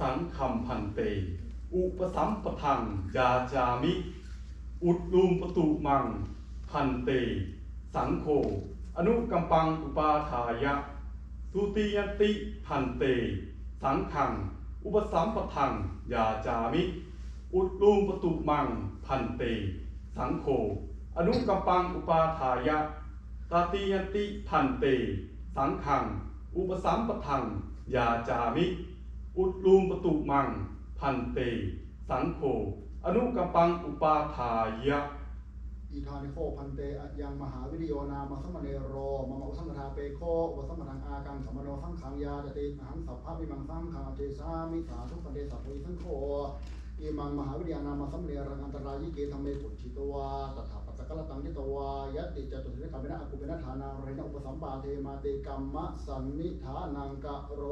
สังคัมพันเตอุปสัมปทังยาจามิอุดลุมปตุมังพันเตสังโฆอนุกัมปังอุปาทายะทุติยนติพันเตสังขังอุปสัมปทังยาจามิอุดลุมปตุมังพันเตสังโฆอนุกัมปังอุปาทายะตติยนติพันเตสังขังอุปสัมปทังยาจามิอุดลุมปตุมังพันเตสังโฆอนุกัมปังอุปาทายะอีธานิโคพันเตอะยังมหาวิริโยนามาสัมมเนโรมะมะอุสัมมทาเปโคอุสัมมทังอากังสัมมโนสังขังยาจติอหังสัพพะมิมังสังขังอเทสามิสาธุปันเตสัพพุสังโฆอิมังมหาวิริยานามาสัมมเนรังอันตรายิเกธรรมเมปุจฉิตวาตถาปัสสะกะตังทิตวายะติจตุสิกขเมนะอกุเมนะฐานาเรนะอุปสัมปาเทมาเตกัมมะสันนิฐานังกะโร